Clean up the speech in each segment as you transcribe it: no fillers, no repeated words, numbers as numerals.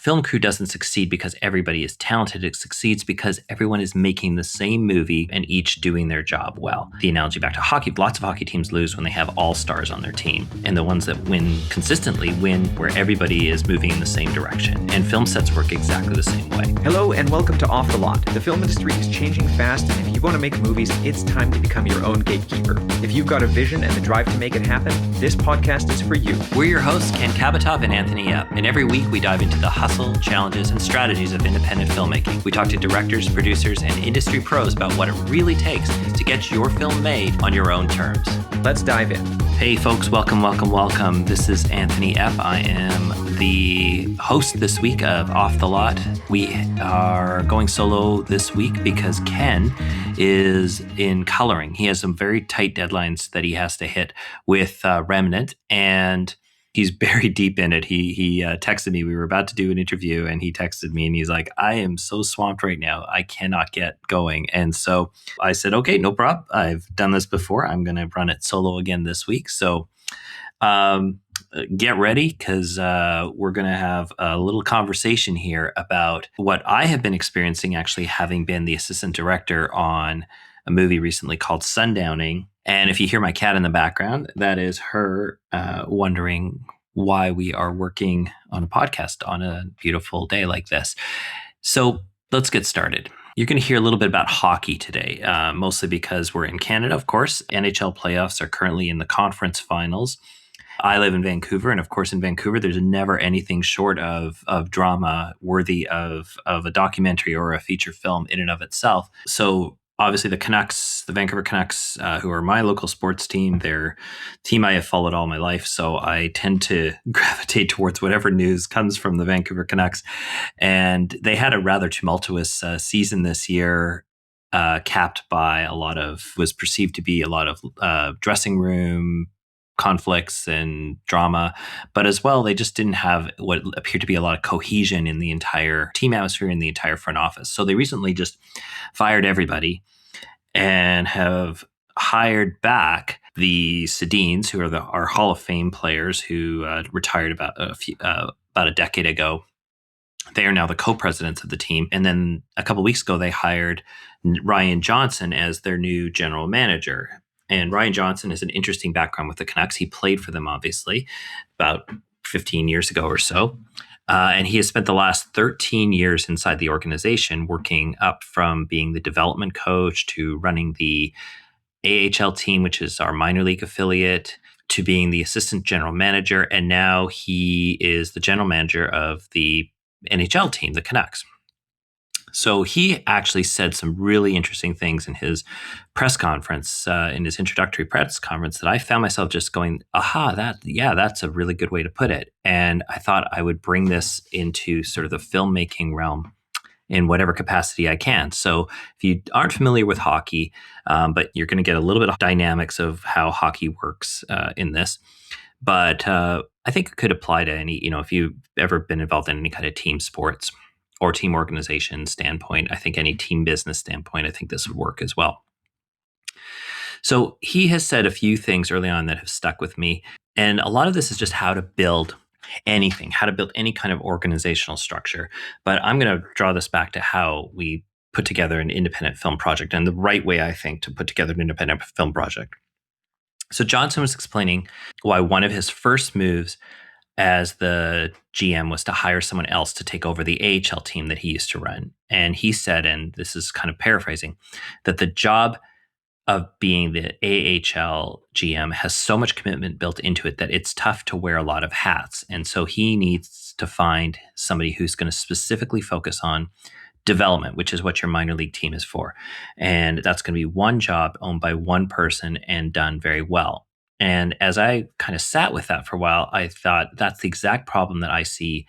film crew doesn't succeed because everybody is talented. It succeeds because everyone is making the same movie and each doing their job well. The analogy back to hockey, lots of hockey teams lose when they have all stars on their team. And the ones that win consistently win where everybody is moving in the same direction. And film sets work exactly the same way. Hello and welcome to Off the Lot. The film industry is changing fast, and if you want to make movies, it's time to become your own gatekeeper. If you've got a vision and the drive to make it happen, this podcast is for you. We're your hosts, Ken Kabatov and Anthony Epp. And every week we dive into the hustle, challenges, and strategies of independent filmmaking. We talk to directors, producers, and industry pros about what it really takes to get your film made on your own terms. Let's dive in. Hey folks, welcome. This is Anthony Epp. I am the host this week of Off the Lot. We are going solo this week because Ken is in coloring. He has some very tight deadlines that he has to hit with Remnant, and he's very deep in it. He texted me. We were about to do an interview, and he texted me, and he's like, I am so swamped right now. I cannot get going. And so I said, okay, no problem. I've done this before. I'm going to run it solo again this week. So get ready, because we're going to have a little conversation here about what I have been experiencing, actually having been the assistant director on a movie recently called Sundowning. And if you hear my cat in the background, that is her wondering why we are working on a podcast on a beautiful day like this. So let's get started. You're going to hear a little bit about hockey today, mostly because we're in Canada, of course. NHL playoffs are currently in the conference finals. I live in Vancouver, and of course in Vancouver, there's never anything short of drama worthy of a documentary or a feature film in and of itself. So obviously the Canucks, the Vancouver Canucks, who are my local sports team, they're a team I have followed all my life. So I tend to gravitate towards whatever news comes from the Vancouver Canucks. And they had a rather tumultuous season this year, capped by was perceived to be a lot of dressing room conflicts and drama, but as well, they just didn't have what appeared to be a lot of cohesion in the entire team atmosphere in the entire front office. So they recently just fired everybody and have hired back the Sedins, who are our Hall of Fame players who retired about a decade ago. They are now the co-presidents of the team. And then a couple of weeks ago, they hired Ryan Johnson as their new general manager. And Ryan Johnson has an interesting background with the Canucks. He played for them, obviously, about 15 years ago or so. And he has spent the last 13 years inside the organization, working up from being the development coach to running the AHL team, which is our minor league affiliate, to being the assistant general manager. And now he is the general manager of the NHL team, the Canucks. So he actually said some really interesting things in his press conference, in his introductory press conference, that I found myself just going, that's a really good way to put it. And I thought I would bring this into sort of the filmmaking realm in whatever capacity I can. So if you aren't familiar with hockey, but you're going to get a little bit of dynamics of how hockey works in this. But I think it could apply to any, if you've ever been involved in any kind of team sports or team organization standpoint. I think any team business standpoint, I think this would work as well. So he has said a few things early on that have stuck with me. And a lot of this is just how to build anything, how to build any kind of organizational structure. But I'm going to draw this back to how we put together an independent film project, and the right way, I think, to put together an independent film project. So Johnson was explaining why one of his first moves as the GM was to hire someone else to take over the AHL team that he used to run. And he said, and this is kind of paraphrasing, that the job of being the AHL GM has so much commitment built into it that it's tough to wear a lot of hats. And so he needs to find somebody who's going to specifically focus on development, which is what your minor league team is for. And that's going to be one job owned by one person and done very well. And as I kind of sat with that for a while, I thought that's the exact problem that I see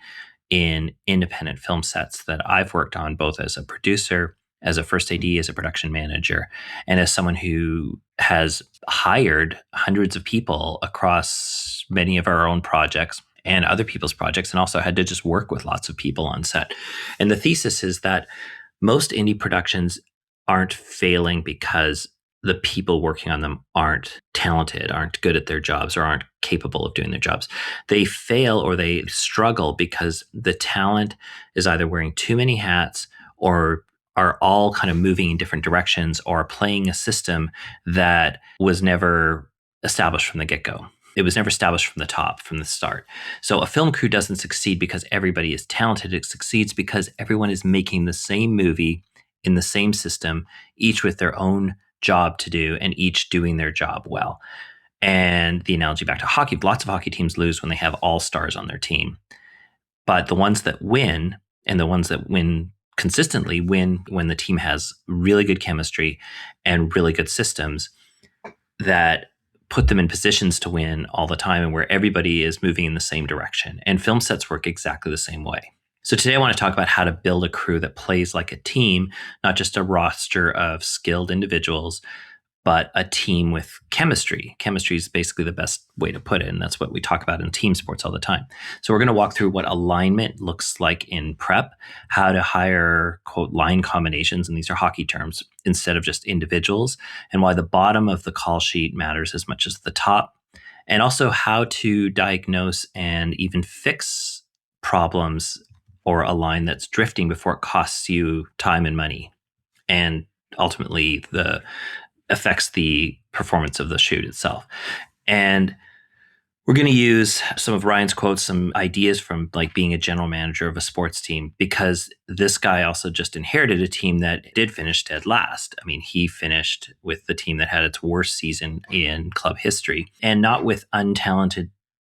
in independent film sets that I've worked on, both as a producer, as a first AD, as a production manager, and as someone who has hired hundreds of people across many of our own projects and other people's projects, and also had to just work with lots of people on set. And the thesis is that most indie productions aren't failing because the people working on them aren't talented, aren't good at their jobs, or aren't capable of doing their jobs. They fail or they struggle because the talent is either wearing too many hats or are all kind of moving in different directions or playing a system that was never established from the get go. It was never established from the top, from the start. So a film crew doesn't succeed because everybody is talented. It succeeds because everyone is making the same movie in the same system, each with their own job to do and each doing their job well. And the analogy back to hockey, lots of hockey teams lose when they have all stars on their team. But the ones that win and the ones that win consistently win when the team has really good chemistry and really good systems that put them in positions to win all the time and where everybody is moving in the same direction. And film sets work exactly the same way. So today I want to talk about how to build a crew that plays like a team, not just a roster of skilled individuals, but a team with chemistry. Chemistry is basically the best way to put it, and that's what we talk about in team sports all the time. So we're going to walk through what alignment looks like in prep, how to hire, quote, line combinations, and these are hockey terms, instead of just individuals, and why the bottom of the call sheet matters as much as the top, and also how to diagnose and even fix problems or a line that's drifting before it costs you time and money, and ultimately the affects the performance of the shoot itself. And we're going to use some of Ryan's quotes, some ideas from like being a general manager of a sports team, because this guy also just inherited a team that did finish dead last. I mean, he finished with the team that had its worst season in club history, and not with untalented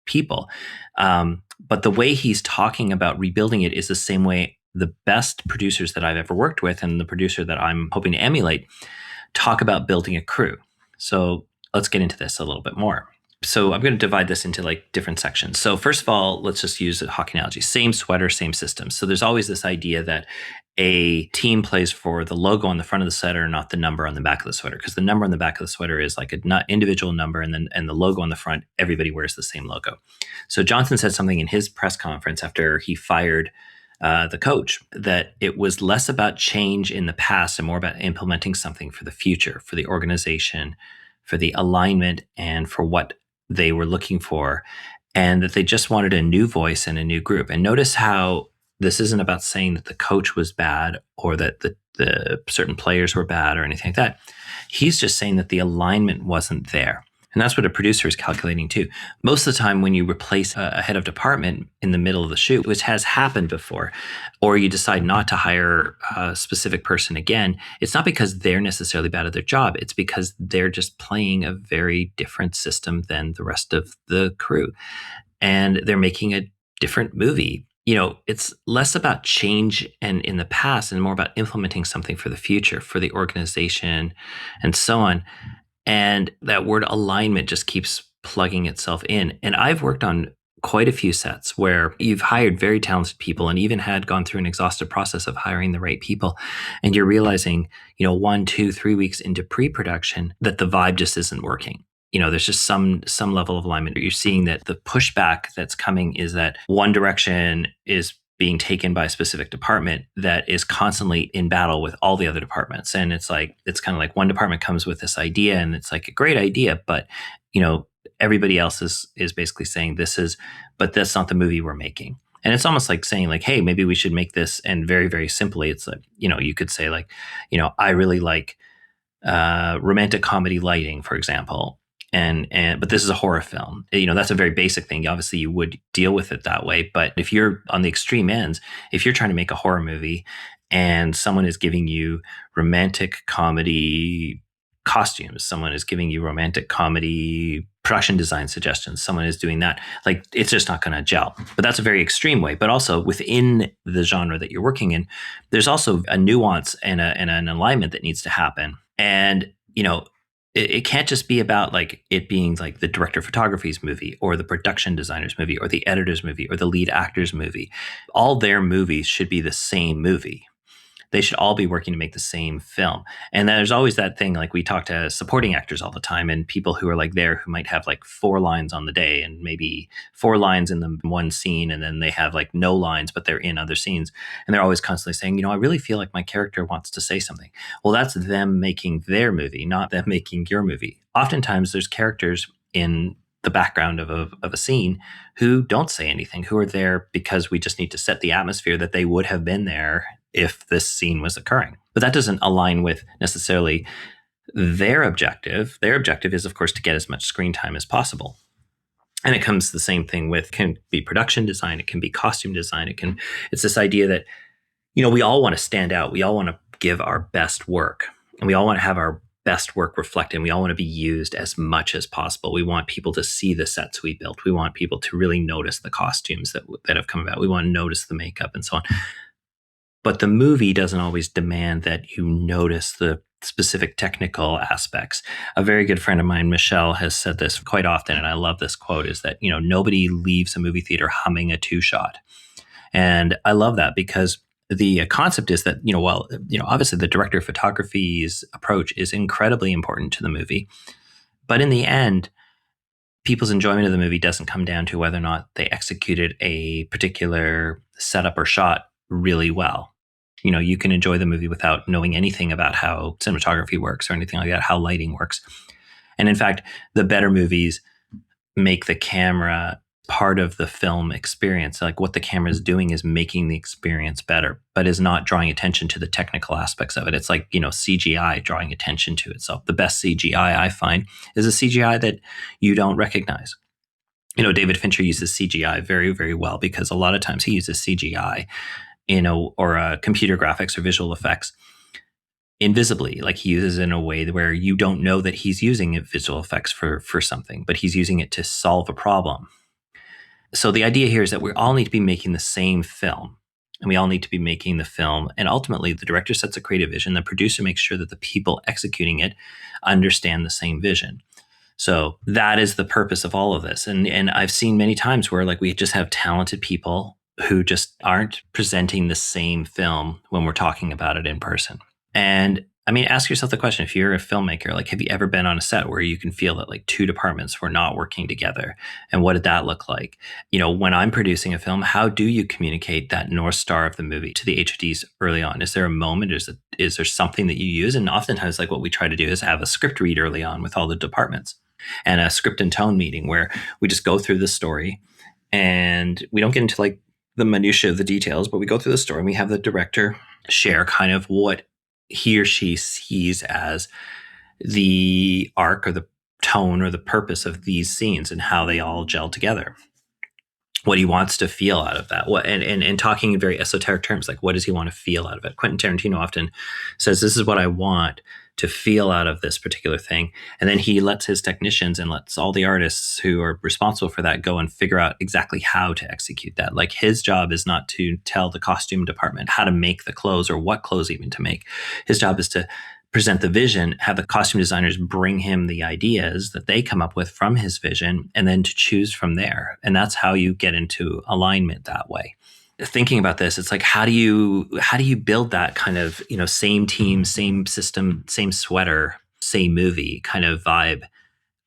people. But the way he's talking about rebuilding it is the same way the best producers that I've ever worked with and the producer that I'm hoping to emulate talk about building a crew. So let's get into this a little bit more. So I'm going to divide this into like different sections. So first of all, let's just use a hockey analogy. Same sweater, same system. So there's always this idea that a team plays for the logo on the front of the sweater, not the number on the back of the sweater, because the number on the back of the sweater is like an individual number, and the logo on the front, everybody wears the same logo. So Johnson said something in his press conference after he fired the coach, that it was less about change in the past and more about implementing something for the future, for the organization, for the alignment, and for what they were looking for, and that they just wanted a new voice and a new group. And notice how this isn't about saying that the coach was bad or that the certain players were bad or anything like that. He's just saying that the alignment wasn't there. And that's what a producer is calculating too. Most of the time when you replace a head of department in the middle of the shoot, which has happened before, or you decide not to hire a specific person again, it's not because they're necessarily bad at their job. It's because they're just playing a very different system than the rest of the crew. And they're making a different movie. You know, it's less about change and in the past and more about implementing something for the future, for the organization, and so on. And that word alignment just keeps plugging itself in. And I've worked on quite a few sets where you've hired very talented people and even had gone through an exhaustive process of hiring the right people. And you're realizing, 1, 2, 3 weeks into pre-production that the vibe just isn't working. There's just some level of alignment. You're seeing that the pushback that's coming is that one direction is being taken by a specific department that is constantly in battle with all the other departments. And it's kind of like one department comes with this idea and it's like a great idea, but everybody else is basically saying but that's not the movie we're making. And it's almost like saying like, hey, maybe we should make this. And very, very simply, it's like, you could say like, I really like romantic comedy lighting, for example. But this is a horror film. That's a very basic thing. Obviously, you would deal with it that way. But if you're on the extreme ends, if you're trying to make a horror movie and someone is giving you romantic comedy costumes, someone is giving you romantic comedy production design suggestions, someone is doing that, like it's just not going to gel. But that's a very extreme way. But also within the genre that you're working in, there's also a nuance and an alignment that needs to happen. And it can't just be about like it being like the director of photography's movie or the production designer's movie or the editor's movie or the lead actor's movie. All their movies should be the same movie. They should all be working to make the same film. And there's always that thing, like we talk to supporting actors all the time and people who are like there who might have like 4 lines on the day and maybe 4 lines in the one scene, and then they have like no lines, but they're in other scenes. And they're always constantly saying, I really feel like my character wants to say something. Well, that's them making their movie, not them making your movie. Oftentimes there's characters in the background of a scene who don't say anything, who are there because we just need to set the atmosphere that they would have been there if this scene was occurring. But that doesn't align with necessarily their objective. Their objective is, of course, to get as much screen time as possible. And it comes the same thing with, can be production design, it can be costume design, it's this idea that, we all want to stand out. We all want to give our best work, and we all want to have our best work reflected. And we all want to be used as much as possible. We want people to see the sets we built. We want people to really notice the costumes that have come about. We want to notice the makeup and so on. But the movie doesn't always demand that you notice the specific technical aspects. A very good friend of mine, Michelle, has said this quite often, and I love this quote, is that, nobody leaves a movie theater humming a two-shot. And I love that because the concept is that, obviously the director of photography's approach is incredibly important to the movie. But in the end, people's enjoyment of the movie doesn't come down to whether or not they executed a particular setup or shot really well. You can enjoy the movie without knowing anything about how cinematography works or anything like that, how lighting works. And in fact, the better movies make the camera part of the film experience. Like what the camera is doing is making the experience better, but is not drawing attention to the technical aspects of it. It's like, CGI drawing attention to itself. The best CGI I find is a CGI that you don't recognize. David Fincher uses CGI very, very well because a lot of times he uses CGI, or computer graphics or visual effects invisibly. Like he uses it in a way where you don't know that he's using visual effects for something, but he's using it to solve a problem. So the idea here is that we all need to be making the same film, and we all need to be making the film. And ultimately, the director sets a creative vision. The producer makes sure that the people executing it understand the same vision. So that is the purpose of all of this. And I've seen many times where like we just have talented people who just aren't presenting the same film when we're talking about it in person. And I mean, ask yourself the question, if you're a filmmaker, like, have you ever been on a set where you can feel that like two departments were not working together? And what did that look like? When I'm producing a film, how do you communicate that North Star of the movie to the HODs early on? Is there a moment? Is there something that you use? And oftentimes, like what we try to do is have a script read early on with all the departments and a script and tone meeting where we just go through the story and we don't get into like the minutiae of the details, but we go through the story and we have the director share kind of what he or she sees as the arc or the tone or the purpose of these scenes and how they all gel together. What he wants to feel out of that. And talking in very esoteric terms, like what does he want to feel out of it? Quentin Tarantino often says, this is what I want to feel out of this particular thing. And then he lets his technicians and lets all the artists who are responsible for that go and figure out exactly how to execute that. Like his job is not to tell the costume department how to make the clothes or what clothes even to make. His job is to present the vision, have the costume designers bring him the ideas that they come up with from his vision, and then to choose from there. And that's how you get into alignment that way. Thinking about this, it's like, how do you build that kind of, same team, same system, same sweater, same movie kind of vibe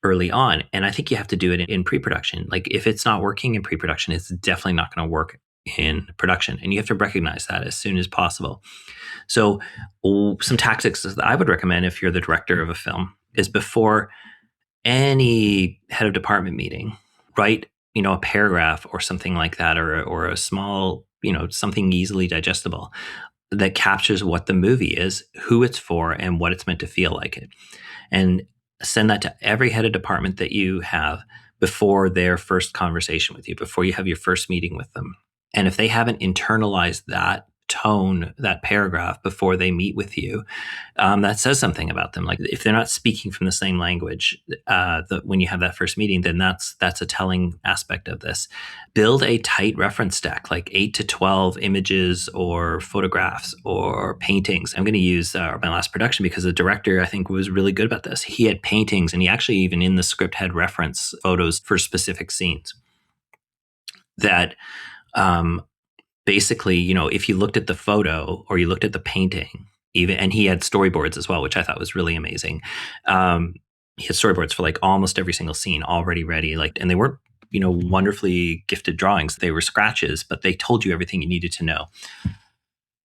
early on? And I think you have to do it in pre-production. Like if it's not working in pre-production, it's definitely not going to work in production. And you have to recognize that as soon as possible. So some tactics that I would recommend if you're the director of a film is before any head of department meeting, write, a paragraph or something like that, or a small, something easily digestible that captures what the movie is, who it's for, and what it's meant to feel like it. And send that to every head of department that you have before their first conversation with you, before you have your first meeting with them. And if they haven't internalized that tone, that paragraph before they meet with you, that says something about them. Like if they're not speaking from the same language when you have that first meeting, then that's a telling aspect of this. Build a tight reference deck, like 8 to 12 images or photographs or paintings. I'm going to use my last production because the director, I think, was really good about this. He had paintings, and he actually even in the script had reference photos for specific scenes that basically, if you looked at the photo or you looked at the painting, even, and he had storyboards as well, which I thought was really amazing. Um, he had storyboards for like almost every single scene already ready, like, and they weren't, wonderfully gifted drawings. They were scratches, but they told you everything you needed to know.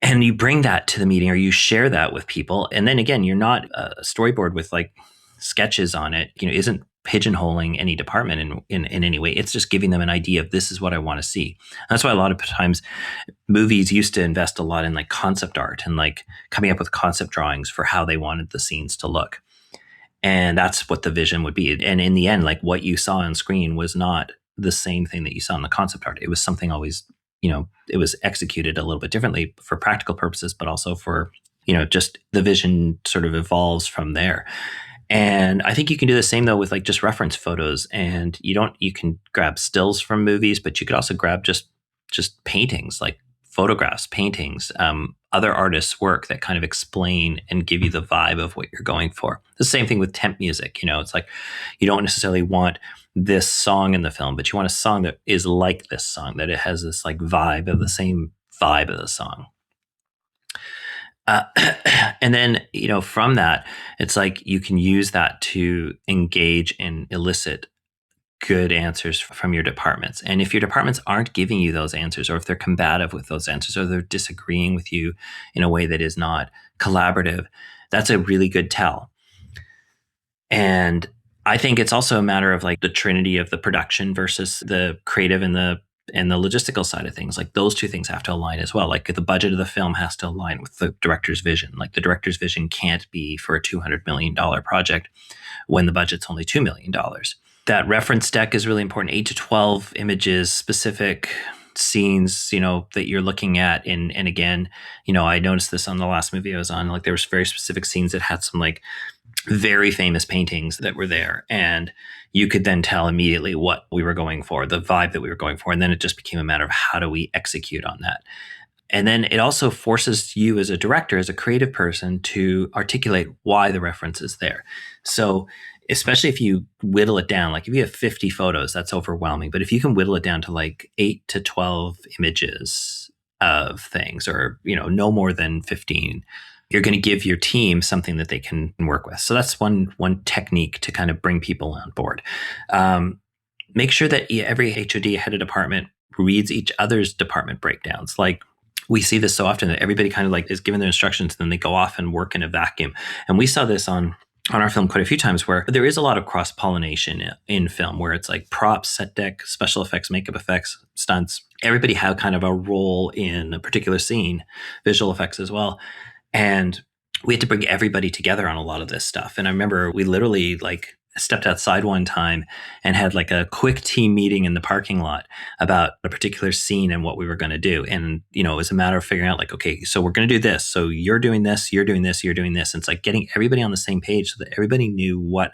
And you bring that to the meeting or you share that with people. And then again, you're not a storyboard with like sketches on it, isn't pigeonholing any department in any way. It's just giving them an idea of this is what I want to see. That's why a lot of times movies used to invest a lot in like concept art and like coming up with concept drawings for how they wanted the scenes to look. And that's what the vision would be. And in the end, like what you saw on screen was not the same thing that you saw in the concept art. It was something always, it was executed a little bit differently for practical purposes, but also for, just the vision sort of evolves from there. And I think you can do the same though with like just reference photos. And you can grab stills from movies, but you could also grab just paintings, like photographs, paintings, other artists' work that kind of explain and give you the vibe of what you're going for. The same thing with temp music. It's like you don't necessarily want this song in the film, but you want a song that is like this song, that it has this like vibe of the same vibe of the song. Uh, and then, from that, it's like you can use that to engage and elicit good answers from your departments. And if your departments aren't giving you those answers, or if they're combative with those answers, or they're disagreeing with you in a way that is not collaborative, that's a really good tell. And I think it's also a matter of like the trinity of the production versus the creative and the logistical side of things. Like those two things have to align as well. Like the budget of the film has to align with the director's vision. Like the director's vision can't be for a $200 million project when the budget's only $2 million. That reference deck is really important. 8 to 12 images, specific scenes, that you're looking at. And again, I noticed this on the last movie I was on. Like there was very specific scenes that had some like very famous paintings that were there. And you could then tell immediately what we were going for, the vibe that we were going for. And then it just became a matter of how do we execute on that? And then it also forces you as a director, as a creative person, to articulate why the reference is there. So especially if you whittle it down, like if you have 50 photos, that's overwhelming. But if you can whittle it down to like 8 to 12 images of things, or, no more than 15, you're going to give your team something that they can work with. So that's one technique to kind of bring people on board. Make sure that every HOD, head of department, reads each other's department breakdowns. Like we see this so often that everybody kind of like is given their instructions, and then they go off and work in a vacuum. And we saw this on our film quite a few times, where there is a lot of cross-pollination in film, where it's like props, set deck, special effects, makeup effects, stunts. Everybody had kind of a role in a particular scene, visual effects as well. And we had to bring everybody together on a lot of this stuff. And I remember we literally like stepped outside one time and had like a quick team meeting in the parking lot about a particular scene and what we were going to do. And, it was a matter of figuring out like, okay, so we're going to do this. So you're doing this, you're doing this, you're doing this. And it's like getting everybody on the same page so that everybody knew what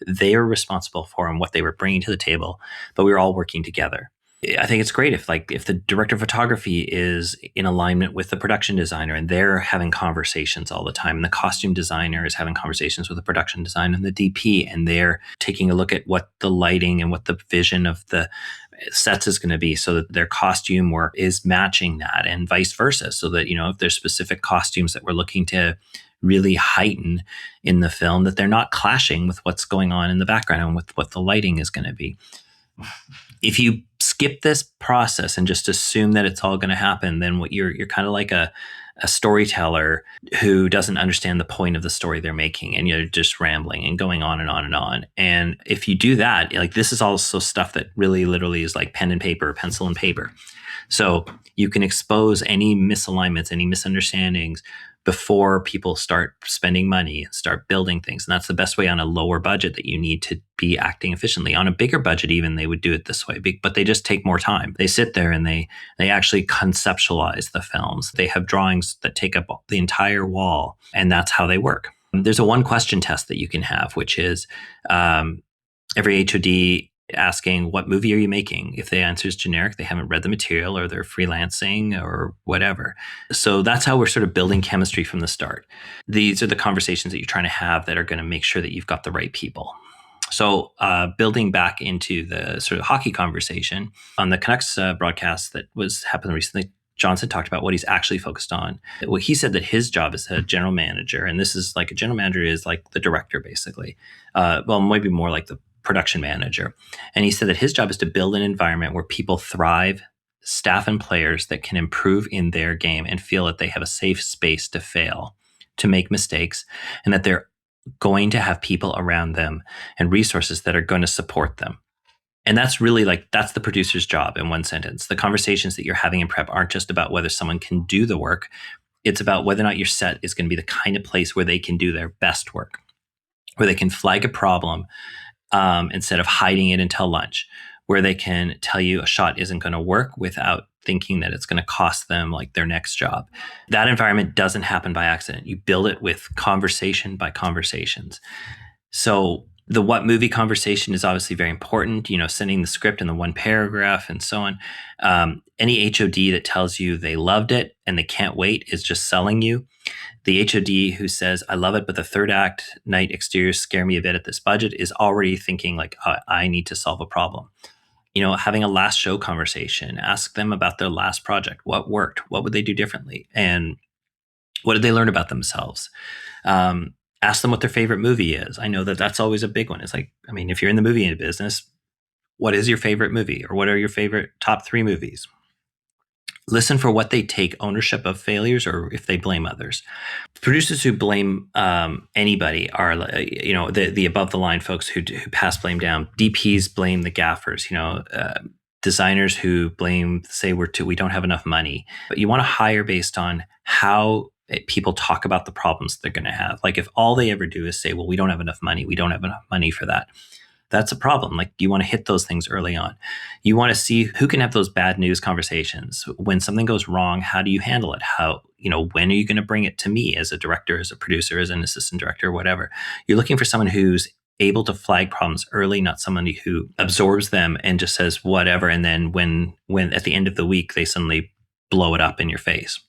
they were responsible for and what they were bringing to the table, but we were all working together. I think it's great if the director of photography is in alignment with the production designer and they're having conversations all the time. And the costume designer is having conversations with the production designer and the DP, and they're taking a look at what the lighting and what the vision of the sets is going to be, so that their costume work is matching that, and vice versa. So that, if there's specific costumes that we're looking to really heighten in the film, that they're not clashing with what's going on in the background and with what the lighting is going to be. If you skip this process and just assume that it's all going to happen, then what you're kind of like a storyteller who doesn't understand the point of the story they're making, and you're just rambling and going on and on and on. And if you do that, like this is also stuff that really literally is like pen and paper, pencil and paper. So you can expose any misalignments, any misunderstandings before people start spending money and start building things. And that's the best way on a lower budget that you need to be acting efficiently. On a bigger budget, even, they would do it this way, but they just take more time. They sit there and they actually conceptualize the films. They have drawings that take up the entire wall, and that's how they work. There's a one question test that you can have, which is every HOD asking, what movie are you making? If the answer is generic, they haven't read the material, or they're freelancing or whatever. So that's how we're sort of building chemistry from the start. These are the conversations that you're trying to have that are going to make sure that you've got the right people. So building back into the sort of hockey conversation on the Canucks broadcast that happened recently, Johnson talked about what he's actually focused on. Well, he said that his job as a general manager, and this is like a general manager is like the director, basically. Well, maybe more like the production manager. And he said that his job is to build an environment where people thrive, staff and players that can improve in their game and feel that they have a safe space to fail, to make mistakes, and that they're going to have people around them and resources that are going to support them. And that's really like, that's the producer's job in one sentence. The conversations that you're having in prep aren't just about whether someone can do the work. It's about whether or not your set is going to be the kind of place where they can do their best work, where they can flag a problem instead of hiding it until lunch, where they can tell you a shot isn't going to work without thinking that it's going to cost them like their next job. That environment doesn't happen by accident. You build it with conversation by conversations. So the what movie conversation is obviously very important, sending the script in the one paragraph and so on. Any HOD that tells you they loved it and they can't wait is just selling you. The HOD who says, I love it, but the third act night exteriors scare me a bit at this budget is already thinking like, I need to solve a problem. Having a last show conversation, ask them about their last project. What worked? What would they do differently? And what did they learn about themselves? Ask them what their favorite movie is. I know that that's always a big one. It's like, if you're in the movie business, what is your favorite movie, or what are your favorite top 3 movies? Listen for what they take ownership of failures or if they blame others. Producers who blame anybody are, the above the line folks who pass blame down. DPs blame the gaffers. Designers who say we don't have enough money. But you want to hire based on how people talk about the problems they're going to have. Like if all they ever do is say, well, we don't have enough money. We don't have enough money for that. That's a problem. Like you want to hit those things early on. You want to see who can have those bad news conversations. When something goes wrong, how do you handle it? When are you going to bring it to me as a director, as a producer, as an assistant director, whatever? You're looking for someone who's able to flag problems early, not somebody who absorbs them and just says whatever. And then when at the end of the week, they suddenly blow it up in your face.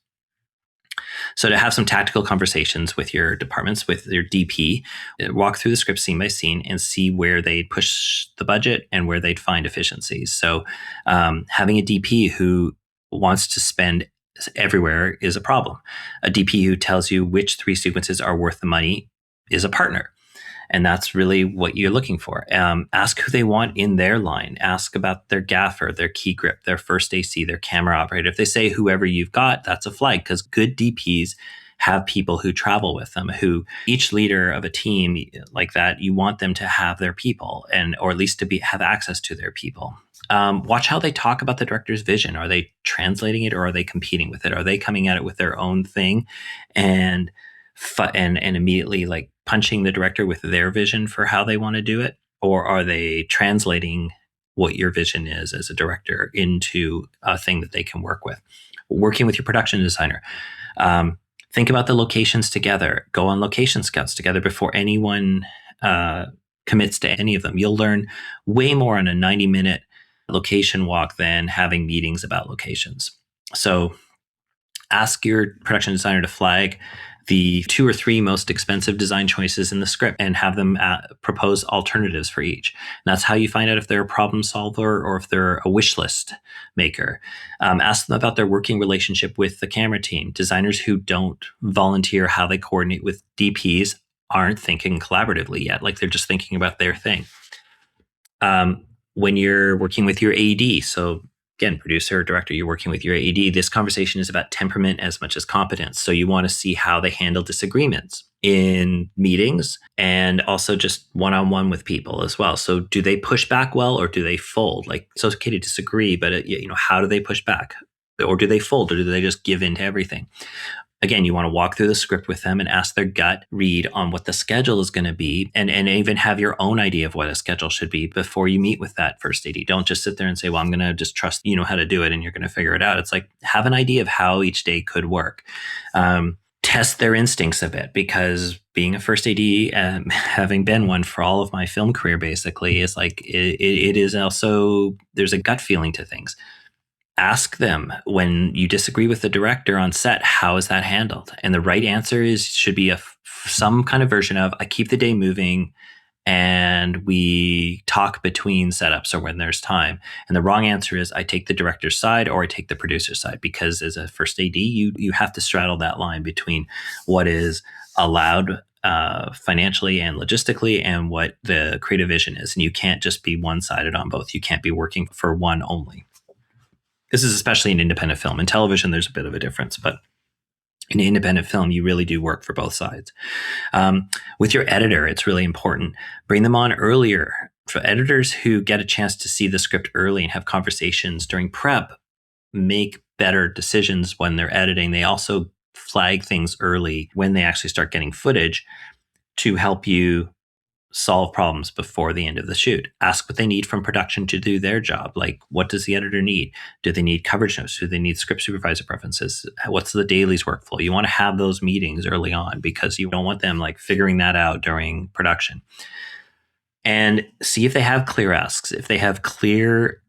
So to have some tactical conversations with your departments, with your DP, walk through the script scene by scene and see where they'd push the budget and where they'd find efficiencies. So having a DP who wants to spend everywhere is a problem. A DP who tells you which 3 sequences are worth the money is a partner. And that's really what you're looking for. Ask who they want in their line. Ask about their gaffer, their key grip, their first AC, their camera operator. If they say whoever you've got, that's a flag, because good DPs have people who travel with them, who each leader of a team like that, you want them to have their people or at least to have access to their people. Watch how they talk about the director's vision. Are they translating it or are they competing with it? Are they coming at it with their own thing and immediately like punching the director with their vision for how they want to do it? Or are they translating what your vision is as a director into a thing that they can work with? Working with your production designer. Think about the locations together. Go on location scouts together before anyone commits to any of them. You'll learn way more on a 90-minute location walk than having meetings about locations. So ask your production designer to flag the 2 or 3 most expensive design choices in the script and have them propose alternatives for each. And that's how you find out if they're a problem solver or if they're a wish list maker. Ask them about their working relationship with the camera team. Designers who don't volunteer how they coordinate with DPs aren't thinking collaboratively yet. Like they're just thinking about their thing. When you're working with your AD, so again, producer or director, you're working with your AD, this conversation is about temperament as much as competence. So you want to see how they handle disagreements in meetings and also just one-on-one with people as well. So do they push back well or do they fold? Like it's okay to disagree, but how do they push back? Or do they fold or do they just give in to everything? Again, you want to walk through the script with them and ask their gut read on what the schedule is going to be and even have your own idea of what a schedule should be before you meet with that first AD. Don't just sit there and say, well, I'm going to just trust you know how to do it and you're going to figure it out. It's like, have an idea of how each day could work. Test their instincts a bit, because being a first AD, having been one for all of my film career, basically, is like, it is also, there's a gut feeling to things. Ask them when you disagree with the director on set, how is that handled? And the right answer should be some kind of version of, I keep the day moving and we talk between setups or when there's time. And the wrong answer is I take the director's side or I take the producer's side, because as a first AD, you have to straddle that line between what is allowed financially and logistically and what the creative vision is. And you can't just be one-sided on both. You can't be working for one only. This is especially in independent film. In television, there's a bit of a difference, but in independent film, you really do work for both sides. With your editor, it's really important. Bring them on earlier. For editors who get a chance to see the script early and have conversations during prep, make better decisions when they're editing. They also flag things early when they actually start getting footage to help you solve problems before the end of the shoot. Ask what they need from production to do their job. Like, what does the editor need? Do they need coverage notes? Do they need script supervisor preferences? What's the dailies workflow? You want to have those meetings early on because you don't want them like figuring that out during production. And see if they have clear asks. If they have clear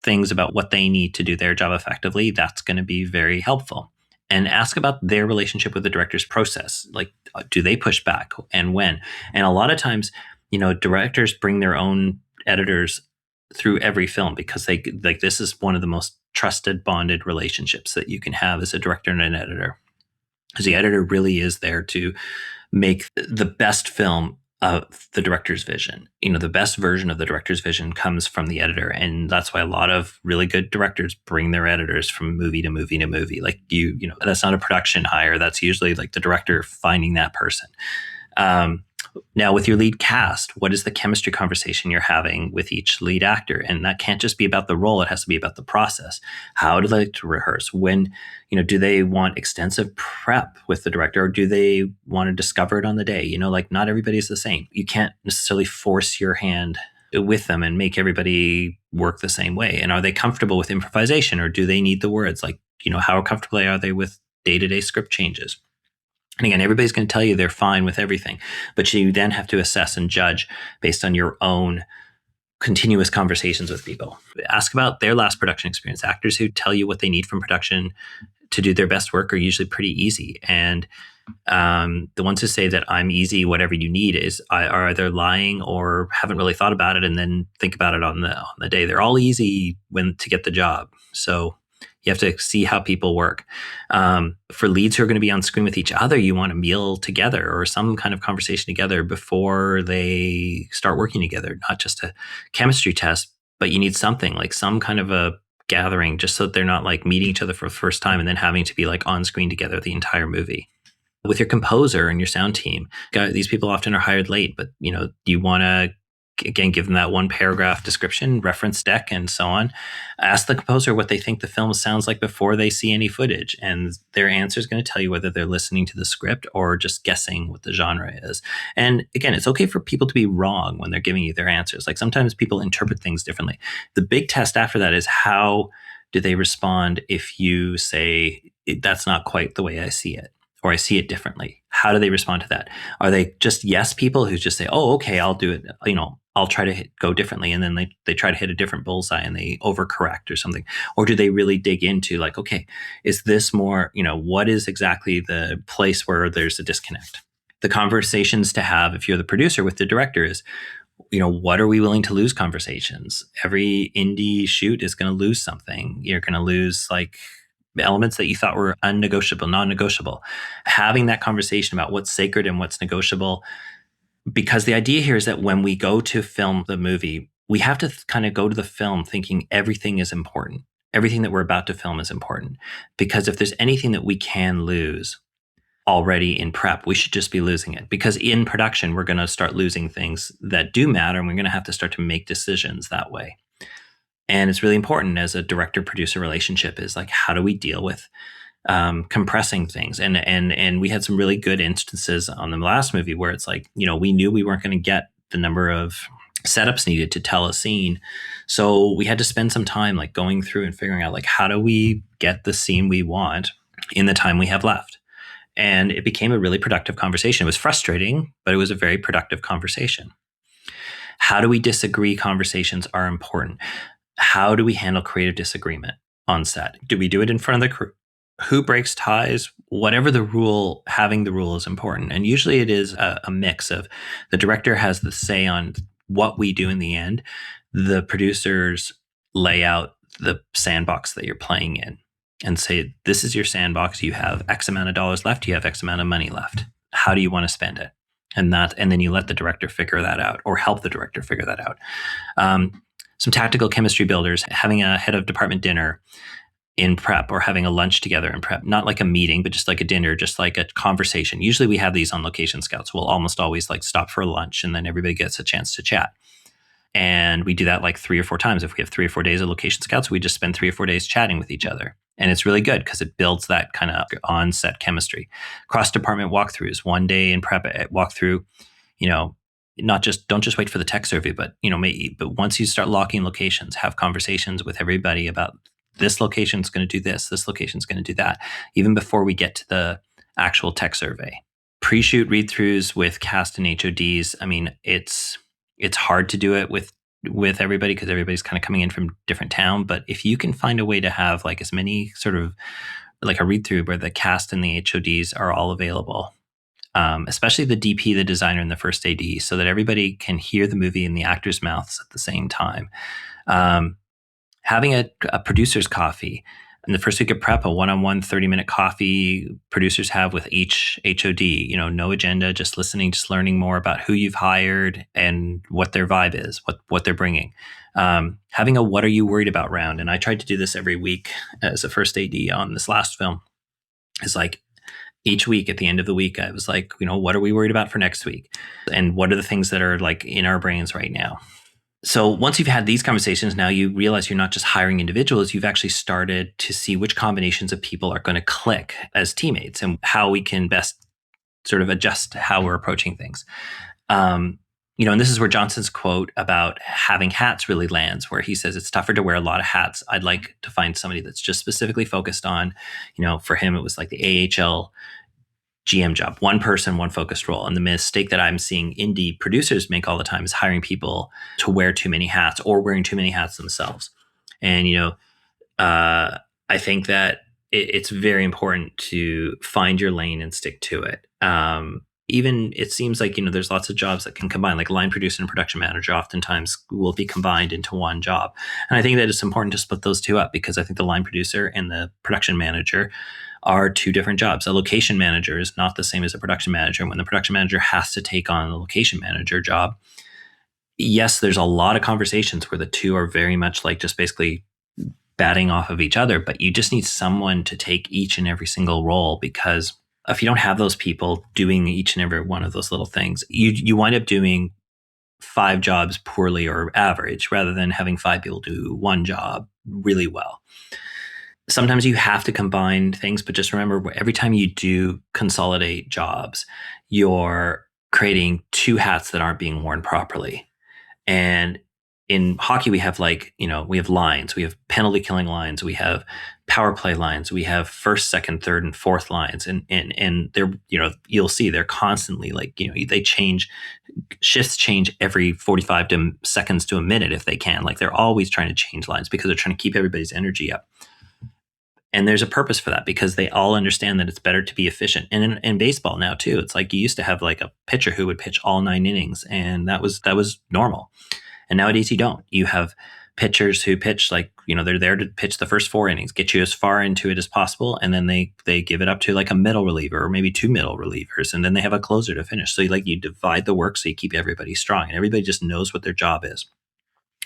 things about what they need to do their job effectively, that's going to be very helpful. And ask about their relationship with the director's process. Like, do they push back and when? And a lot of times, directors bring their own editors through every film because they like this is one of the most trusted, bonded relationships that you can have as a director and an editor. Because the editor really is there to make the best film of the director's vision. The best version of the director's vision comes from the editor. And that's why a lot of really good directors bring their editors from movie to movie to movie. Like that's not a production hire. That's usually like the director finding that person. Now, with your lead cast, what is the chemistry conversation you're having with each lead actor? And that can't just be about the role. It has to be about the process. How do they like to rehearse? When, do they want extensive prep with the director, or do they want to discover it on the day? Like, not everybody's the same. You can't necessarily force your hand with them and make everybody work the same way. And are they comfortable with improvisation, or do they need the words? Like, how comfortable are they with day-to-day script changes? And again, everybody's going to tell you they're fine with everything, but you then have to assess and judge based on your own continuous conversations with people. Ask about their last production experience. Actors who tell you what they need from production to do their best work are usually pretty easy. And the ones who say that I'm easy, whatever you need, are either lying or haven't really thought about it and then think about it on the day. They're all easy to get the job. So you have to see how people work. For leads who are going to be on screen with each other, you want a meal together or some kind of conversation together before they start working together, not just a chemistry test, but you need something like some kind of a gathering just so that they're not like meeting each other for the first time and then having to be like on screen together the entire movie. With your composer and your sound team, these people often are hired late, but you want to again, give them that one paragraph description, reference deck, and so on. Ask the composer what they think the film sounds like before they see any footage. And their answer is going to tell you whether they're listening to the script or just guessing what the genre is. And again, it's okay for people to be wrong when they're giving you their answers. Like sometimes people interpret things differently. The big test after that is how do they respond if you say, that's not quite the way I see it, or I see it differently. How do they respond to that? Are they just yes people who just say, oh, okay, I'll do it. I'll try to go differently. And then they try to hit a different bullseye and they overcorrect or something. Or do they really dig into like, okay, is this more, what is exactly the place where there's a disconnect? The conversations to have if you're the producer with the director is, what are we willing to lose conversations? Every indie shoot is going to lose something. You're going to lose like elements that you thought were unnegotiable, non-negotiable. Having that conversation about what's sacred and what's negotiable. Because the idea here is that when we go to film the movie, we have to kind of go to the film thinking everything is important. Everything that we're about to film is important. Because if there's anything that we can lose already in prep, we should just be losing it. Because in production, we're going to start losing things that do matter, and we're going to have to start to make decisions that way. And it's really important as a director-producer relationship is like, how do we deal with compressing things? And we had some really good instances on the last movie where it's like, we knew we weren't going to get the number of setups needed to tell a scene. So we had to spend some time like going through and figuring out like, how do we get the scene we want in the time we have left? And it became a really productive conversation. It was frustrating, but it was a very productive conversation. How do we disagree? Conversations are important. How do we handle creative disagreement on set? Do we do it in front of the crew? who breaks ties, whatever the rule, having the rule is important. And usually it is a mix of the director has the say on what we do in the end. The producers lay out the sandbox that you're playing in and say, this is your sandbox. You have X amount of dollars left. You have X amount of money left. How do you want to spend it? And then you let the director figure that out or help the director figure that out. Some tactical chemistry builders, having a head of department dinner in prep or having a lunch together in prep, not like a meeting, but just like a dinner, just like a conversation. Usually we have these on location scouts. We'll almost always like stop for lunch and then everybody gets a chance to chat. And we do that like 3 or 4 times. If we have 3 or 4 days of location scouts, we just spend 3 or 4 days chatting with each other. And it's really good because it builds that kind of on-set chemistry. Cross-department walkthroughs, one day in prep walkthrough, don't just wait for the tech survey, but but once you start locking locations, have conversations with everybody about this location is going to do this location is going to do that, even before we get to the actual tech survey. Pre-shoot read-throughs with cast and HODs. I mean, it's hard to do it with everybody because everybody's kind of coming in from different town. But if you can find a way to have like as many sort of like a read-through where the cast and the HODs are all available, especially the DP, the designer, and the first AD, so that everybody can hear the movie in the actors' mouths at the same time. Having a producer's coffee in the first week of prep, a one-on-one 30-minute coffee producers have with each HOD, no agenda, just listening, just learning more about who you've hired and what their vibe is, what they're bringing. Having a what are you worried about round. And I tried to do this every week as a first AD on this last film. It's like each week at the end of the week, I was like, what are we worried about for next week? And what are the things that are like in our brains right now? So once you've had these conversations, now you realize you're not just hiring individuals, you've actually started to see which combinations of people are going to click as teammates and how we can best sort of adjust how we're approaching things. And this is where Johnson's quote about having hats really lands, where he says it's tougher to wear a lot of hats. I'd like to find somebody that's just specifically focused on, for him, it was like the AHL GM job, one person, one focused role. And the mistake that I'm seeing indie producers make all the time is hiring people to wear too many hats or wearing too many hats themselves. And, I think that it's very important to find your lane and stick to it. Even it seems like, there's lots of jobs that can combine, like line producer and production manager oftentimes will be combined into one job. And I think that it's important to split those two up because I think the line producer and the production manager are two different jobs. A location manager is not the same as a production manager. When the production manager has to take on the location manager job, yes, there's a lot of conversations where the two are very much like just basically batting off of each other, but you just need someone to take each and every single role, because if you don't have those people doing each and every one of those little things, you wind up doing 5 jobs poorly or average rather than having 5 people do one job really well. Sometimes you have to combine things, but just remember, every time you do consolidate jobs, you're creating 2 hats that aren't being worn properly. And in hockey, we have we have lines, we have penalty killing lines, we have power play lines, we have first, second, third, and fourth lines. And they're, you'll see they're constantly they change, shifts change every 45 seconds to a minute if they can. Like they're always trying to change lines because they're trying to keep everybody's energy up. And there's a purpose for that because they all understand that it's better to be efficient. And in baseball now too, it's like you used to have like a pitcher who would pitch all 9 innings, and that was normal. And nowadays you don't. You have pitchers who pitch they're there to pitch the first 4 innings, get you as far into it as possible, and then they give it up to like a middle reliever or maybe 2 middle relievers, and then they have a closer to finish. So you divide the work so you keep everybody strong, and everybody just knows what their job is.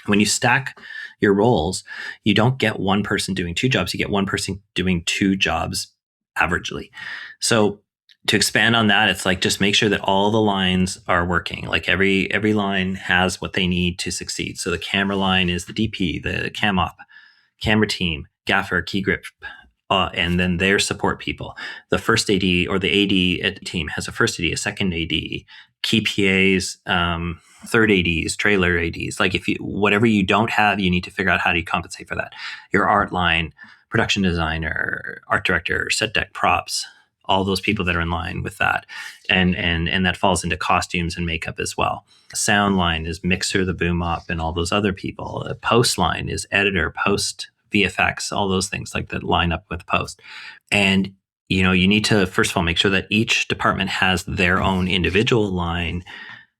When you stack your roles, you don't get one person doing 2 jobs. You get one person doing 2 jobs averagely. So to expand on that, it's like just make sure that all the lines are working. Like every line has what they need to succeed. So the camera line is the DP, the cam op, camera team, gaffer, key grip, and then their support people. The first AD or the AD team has a first AD, a second AD, key PAs, third ADs, trailer ADs. Like whatever you don't have, you need to figure out how do you compensate for that. Your art line, production designer, art director, set deck, props, all those people that are in line with that. And that falls into costumes and makeup as well. Sound line is mixer, the boom op, and all those other people. Post line is editor, post VFX, all those things like that line up with post. And you need to first of all make sure that each department has their own individual line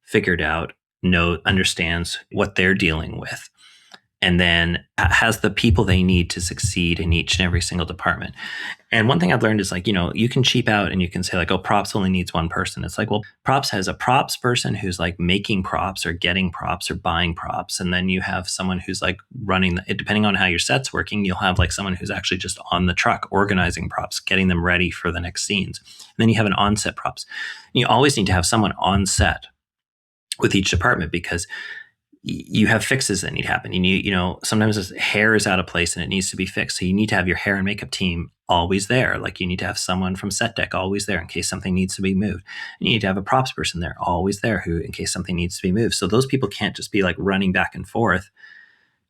figured out, understands what they're dealing with, and then has the people they need to succeed in each and every single department. And one thing I've learned is like, you can cheap out and you can say like, oh, props only needs one person. It's like, well, props has a props person who's like making props or getting props or buying props. And then you have someone who's like running depending on how your set's working, you'll have like someone who's actually just on the truck, organizing props, getting them ready for the next scenes. And then you have an on-set props. And you always need to have someone on set with each department because you have fixes that need to happen. Sometimes hair is out of place and it needs to be fixed. So you need to have your hair and makeup team always there. Like you need to have someone from set deck always there in case something needs to be moved. And you need to have a props person there always there who, in case something needs to be moved. So those people can't just be like running back and forth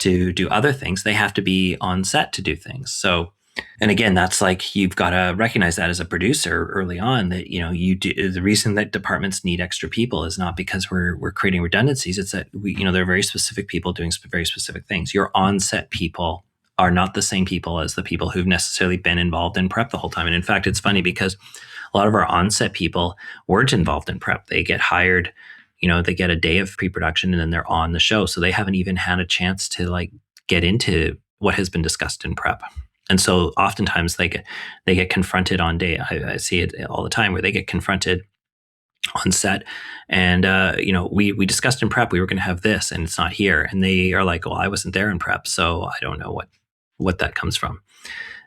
to do other things. They have to be on set to do things. So, and again, that's like, you've got to recognize that as a producer early on that, the reason that departments need extra people is not because we're creating redundancies. It's that there are very specific people doing very specific things. Your on-set people are not the same people as the people who've necessarily been involved in prep the whole time. And in fact, it's funny because a lot of our on-set people weren't involved in prep. They get hired, they get a day of pre-production and then they're on the show. So they haven't even had a chance to like get into what has been discussed in prep. And so oftentimes they get confronted on day. I see it all the time where they get confronted on set and, we discussed in prep, we were going to have this and it's not here. And they are like, well, I wasn't there in prep. So I don't know what that comes from.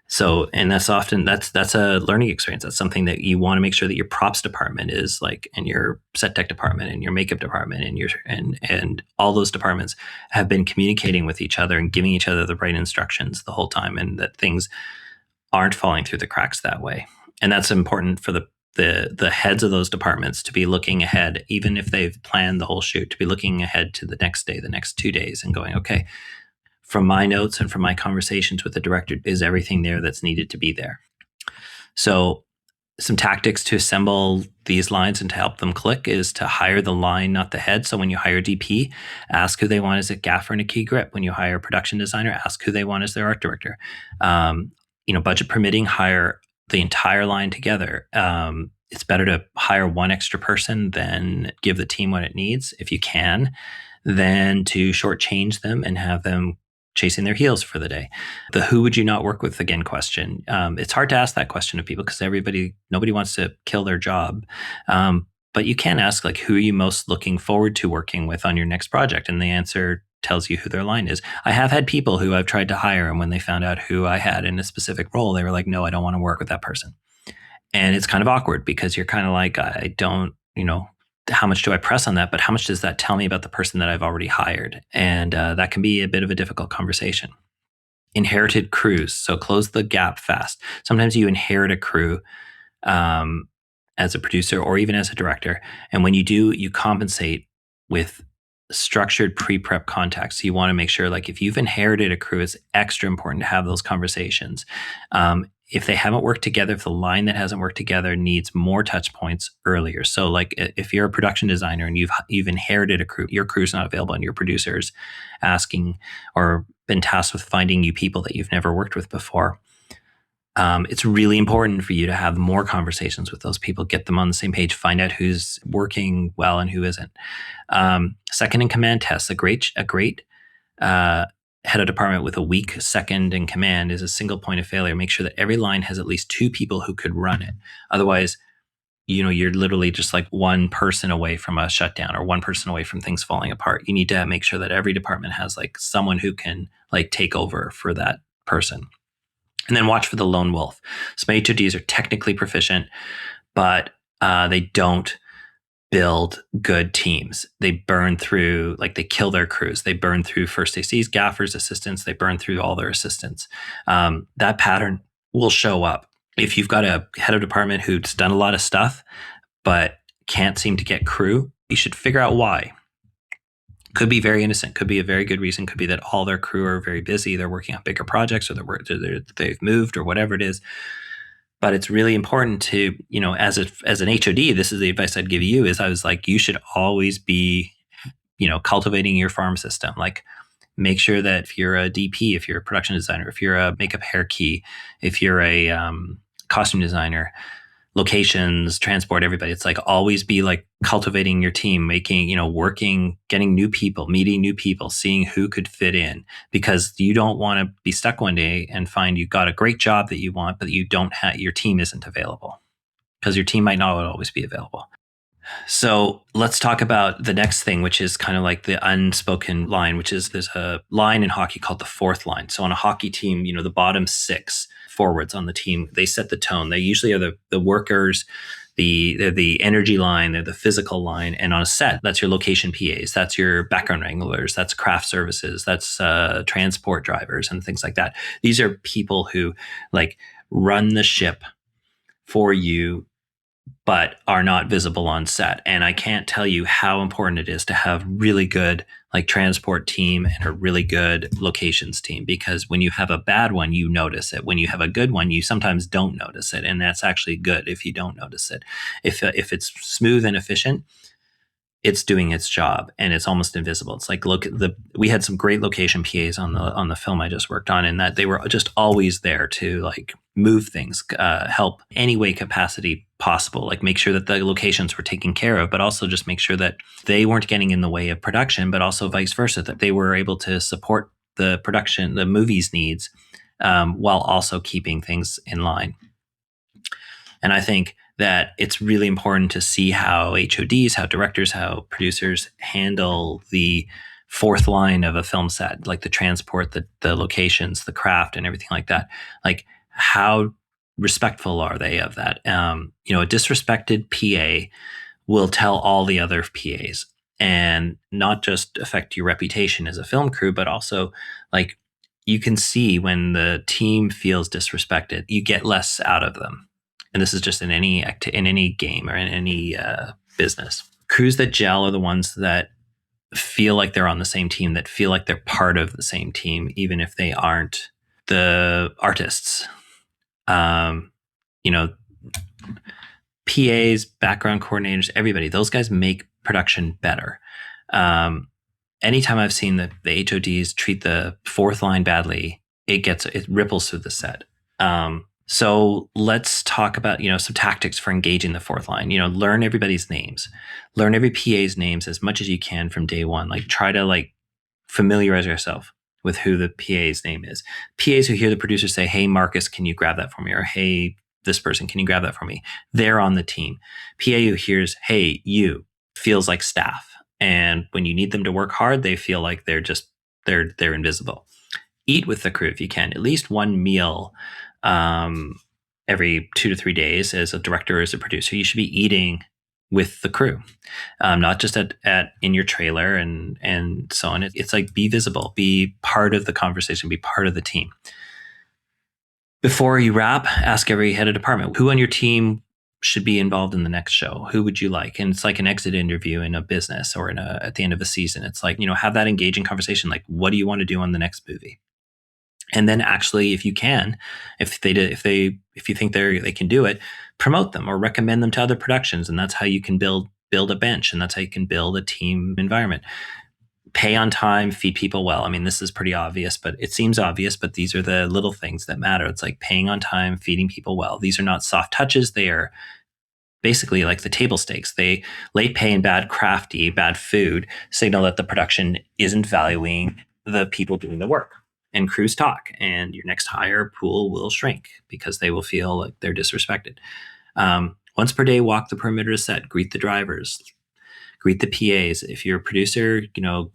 So, and that's a learning experience. That's something that you want to make sure that your props department is like, and your set tech department and your makeup department and all those departments have been communicating with each other and giving each other the right instructions the whole time, and that things aren't falling through the cracks that way. And that's important for the heads of those departments to be looking ahead, even if they've planned the whole shoot, to be looking ahead to the next day, the next 2 days, and going, okay, from my notes and from my conversations with the director, is everything there that's needed to be there? So some tactics to assemble these lines and to help them click is to hire the line, not the head. So when you hire DP, ask who they want as a gaffer and a key grip. When you hire a production designer, ask who they want as their art director. Budget permitting, hire the entire line together. It's better to hire one extra person than give the team what it needs, if you can, than to shortchange them and have them chasing their heels for the day. The who would you not work with again question. It's hard to ask that question of people because nobody wants to kill their job. But you can ask like, who are you most looking forward to working with on your next project? And the answer tells you who their line is. I have had people who I've tried to hire, and when they found out who I had in a specific role, they were like, no, I don't want to work with that person. And it's kind of awkward because you're kind of like, I don't, how much do I press on that? But how much does that tell me about the person that I've already hired? And that can be a bit of a difficult conversation. Inherited crews. So close the gap fast. Sometimes you inherit a crew as a producer or even as a director. And when you do, you compensate with structured pre-prep contacts. So you want to make sure, like, if you've inherited a crew, it's extra important to have those conversations. If they haven't worked together, if the line that hasn't worked together needs more touch points earlier. So like if you're a production designer and you've inherited a crew, your crew's not available and your producer's asking or been tasked with finding you people that you've never worked with before, it's really important for you to have more conversations with those people, get them on the same page, find out who's working well and who isn't. Second in command tests, a great head of department with a weak second in command is a single point of failure. Make sure that every line has at least two people who could run it. Otherwise, you're literally just like one person away from a shutdown or one person away from things falling apart. You need to make sure that every department has like someone who can like take over for that person. And then watch for the lone wolf. Some HODs are technically proficient, but they don't build good teams. They burn through, like they kill their crews. They burn through first ACs, gaffers, assistants. They burn through all their assistants. That pattern will show up. If you've got a head of department who's done a lot of stuff, but can't seem to get crew, you should figure out why. Could be very innocent. Could be a very good reason. Could be that all their crew are very busy. They're working on bigger projects or they've moved or whatever it is. But it's really important to, as an HOD, this is the advice I'd give you, is I was like, you should always be, cultivating your farm system. Like Make sure that if you're a DP, if you're a production designer, if you're a makeup hair key, if you're a costume designer, locations, transport, everybody. It's like always be like cultivating your team, making, working, getting new people, meeting new people, seeing who could fit in, because you don't want to be stuck one day and find you got a great job that you want, but you don't have, your team isn't available, because your team might not always be available. So let's talk about the next thing, which is kind of like the unspoken line, which is there's a line in hockey called the fourth line. So on a hockey team, the bottom six forwards on the team, they set the tone. They usually are the workers, they're the energy line, they're the physical line. And on a set, that's your location PAs, that's your background wranglers, that's craft services, that's transport drivers and things like that. These are people who like run the ship for you but are not visible on set. And I can't tell you how important it is to have really good like transport team and a really good locations team, because when you have a bad one, you notice it. When you have a good one, you sometimes don't notice it. And that's actually good if you don't notice it. If it's smooth and efficient, it's doing its job and it's almost invisible. It's like, we had some great location PAs on the film I just worked on, and that they were just always there to like move things, help any way capacity possible, like make sure that the locations were taken care of, but also just make sure that they weren't getting in the way of production, but also vice versa, that they were able to support the production, the movie's needs, while also keeping things in line. And I think that it's really important to see how HODs, how directors, how producers handle the fourth line of a film set, like the transport, the locations, the craft, and everything like that. Like, how respectful are they of that? A disrespected PA will tell all the other PAs, and not just affect your reputation as a film crew, but also like you can see when the team feels disrespected, you get less out of them. And this is just in any game or in any business. Crews that gel are the ones that feel like they're on the same team, that feel like they're part of the same team, even if they aren't the artists. You know, PAs, background coordinators, everybody, those guys make production better. Anytime I've seen the HODs treat the fourth line badly, it ripples through the set. So let's talk about, some tactics for engaging the fourth line. Learn everybody's names, learn every PA's names as much as you can from day one. Like, try to like familiarize yourself with who the PA's name is. PAs who hear the producer say, "Hey, Marcus, can you grab that for me?" Or, "Hey, this person, can you grab that for me?" They're on the team. PA who hears, "Hey, you," feels like staff. And when you need them to work hard, they feel like they're invisible. Eat with the crew if you can, at least one meal every 2 to 3 days. As a director or as a producer, you should be eating with the crew, not just in your trailer and so on. It's like, be visible, be part of the conversation, be part of the team. Before you wrap, ask every head of department, who on your team should be involved in the next show? Who would you like? And it's like an exit interview in a business or at the end of a season. It's like, have that engaging conversation. Like, what do you want to do on the next movie? And then actually, if you can, if you think they can do it, promote them or recommend them to other productions. And that's how you can build a bench. And that's how you can build a team environment. Pay on time, feed people well. I mean, this is pretty obvious, but it seems obvious, but these are the little things that matter. It's like paying on time, feeding people well. These are not soft touches. They are basically like the table stakes. They late pay and bad food signal that the production isn't valuing the people doing the work. And crews talk, and your next hire pool will shrink because they will feel like they're disrespected. Once per day, walk the perimeter of set, greet the drivers, greet the PAs. If you're a producer,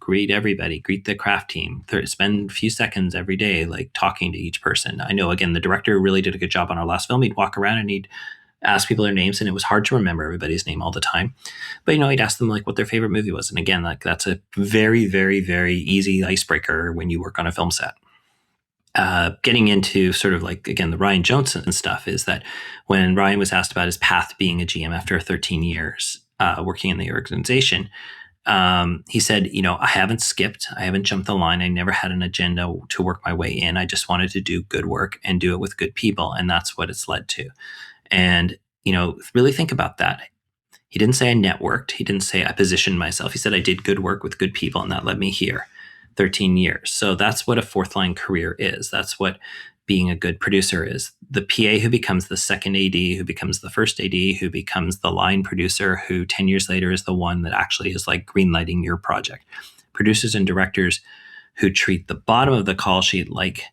greet everybody, greet the craft team. Spend a few seconds every day, like talking to each person. I know, again, the director really did a good job on our last film. He'd walk around and he'd ask people their names, and it was hard to remember everybody's name all the time. But, he'd ask them like what their favorite movie was. And again, like that's a very, very, very easy icebreaker when you work on a film set. Getting into sort of like, again, the Ryan Johnson stuff is that when Ryan was asked about his path to being a GM after 13 years working in the organization, he said, I haven't skipped. I haven't jumped the line. I never had an agenda to work my way in. I just wanted to do good work and do it with good people. And that's what it's led to. And, really think about that. He didn't say I networked. He didn't say I positioned myself. He said I did good work with good people, and that led me here. 13 years. So that's what a fourth line career is. That's what being a good producer is. The PA who becomes the second AD, who becomes the first AD, who becomes the line producer, who 10 years later is the one that actually is like greenlighting your project. Producers and directors who treat the bottom of the call sheet like